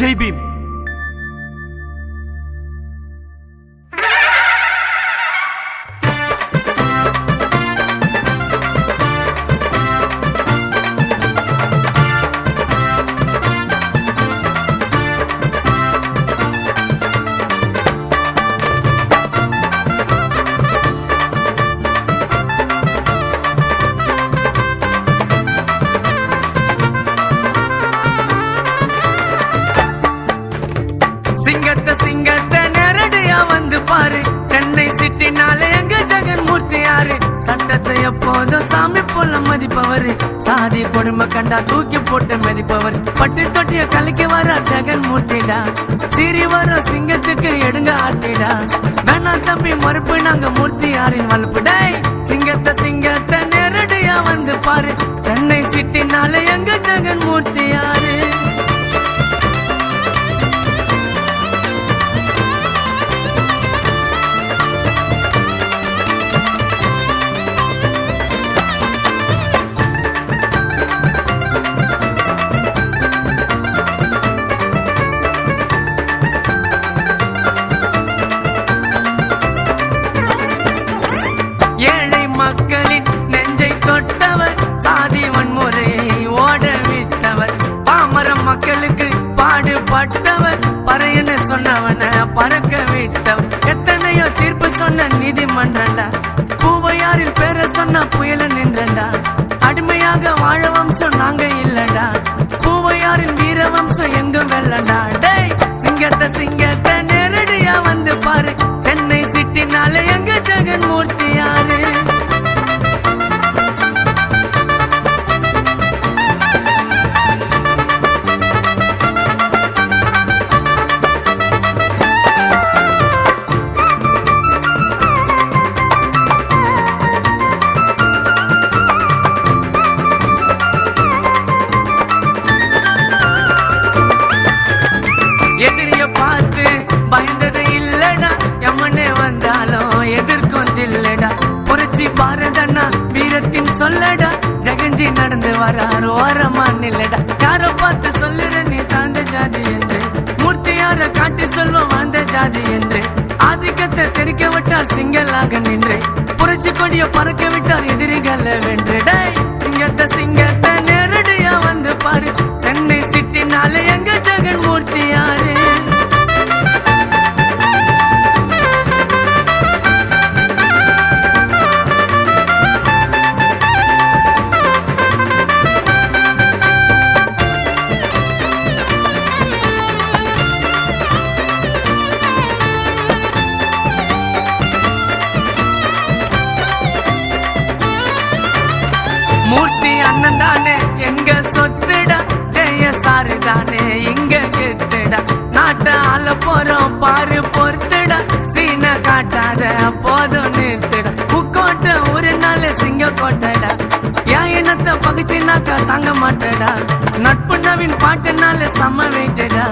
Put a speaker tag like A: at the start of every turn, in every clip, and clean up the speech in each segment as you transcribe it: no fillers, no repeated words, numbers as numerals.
A: ஜெய் பீம். சிங்கத்தை சிங்கத்தை நேரடியா வந்து பாரு, சென்னை சிட்டினால எங்க ஜெகன் மூர்த்தி யாரு? சட்டத்தை எப்போதும் சாமி போல மதிப்பவர், சாதி கொடுமை கண்டா தூக்கி போட்டு மதிப்பவர், பட்டு தொட்டிய கலைக்கு வர ஜெகன் மூர்த்திடா, சீறி வர சிங்கத்துக்கு எடுங்க ஆட்டிடா, வேணா தம்பி மறுப்பு நாங்க மூர்த்தி யாரின் வளர்ப்பு. டேய் சிங்கத்தை சிங்கத்தை நேரடியா வந்து பாரு, சென்னை சிட்டினால எங்க ஜெகன் மூர்த்தி யாரு? ஏழை மக்களின் நெஞ்சை தொட்டவர், சாதி வன்முறையை ஓட விட்டவர், பாமர மக்களுக்கு பாடுபட்டவர், பறையன்னு சொன்னவன பறக்க விட்டவர், எத்தனையோ தீர்ப்பு சொன்ன நீதிமன்றண்டா, பூவையாரின் பேரை சொன்ன புயல நின்றண்டா, அடிமையாக வாழ வம்சம் நாங்க இல்லடா, பூவையாரின் வீர வம்சம் எங்க வெல்லடா. டேய் சிங்கத்தை சிங்கத்தை நேரடியா வந்து பாரு, சென்னை சிட்டினால எங்க ஜெகன் மூர்த்தி யாரு? எதிரிய பார்த்து பயந்தது இல்லடா, எம்மனே வந்தாலும் எதிர்க்கும் தில்லடா, புரட்சி பாரதண்ணா வீரத்தின் சொல்லடா, ஜெகன்ஜி நடந்து வராரு ஓரமா நில்லடா, யார பார்த்து சொல்லுற நீ தாந்த ஜாதி என்று, மூர்த்தி யார காட்டி சொல்வோம் அந்த ஜாதி என்று, ஆதிக்கத்தை தெரிக்க விட்டார் சிங்கலாக நின்று, புரட்சி கொடிய பறக்க விட்டார் எதிரிகளை வென்று. டேய் சிங்கத்தை சிங்கத்தை நேரடியா வந்து பாரு, சென்னை சிட்டினால எங்க ஜெகன் மூர்த்தி யாரு? மூர்த்தி அண்ணன் தானே எங்க சொத்துடா, ஜெய சாரு தானே இங்க கெத்துடா, நாட்டை ஆள போறோம் பாரு பொறுத்துடா, சீன காட்டாத போதும் நிறுத்துடா, புக்கோட்டை ஒரு நாள் சிங்க கோட்டடா, என் இனத்தை பகிச்சுனாக்கா தாங்க மாட்டடா, நட்பு நவீன் பாட்டுனால சம வெயிட்டடா,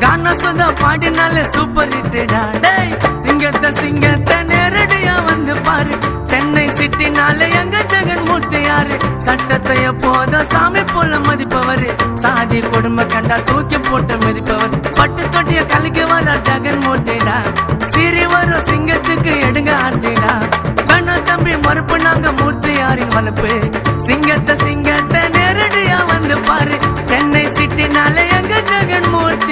A: கான சுதா பாடினால சூப்பர் ஹிட்டடா. டேய் சிங்கத்தை சிங்கத்தை நேரடியா வந்து பாரு, சென்னை சிட்டினால எங்க ஜெகன் மூர்த்தி யாரு? சட்டத்தை எப்போதும் சாமி போல மதிப்பவர், சாதி கொடுமை கண்டா தூக்கி போட்டு மதிப்பவர், பட்டு தொட்டிய கலைக்கு வர ஜெகன் மூர்த்திடா, சீறி வரும் சிங்கத்துக்கு எடுங்க ஆட்டிடா, வேணா தம்பி மறுப்பு நாங்க மூர்த்தி யாரின் வளர்ப்பு. சிங்கத்தை சிங்கத்தை நேரடியா வந்து பாரு, சென்னை சிட்டினால எங்க ஜெகன் மூர்த்தி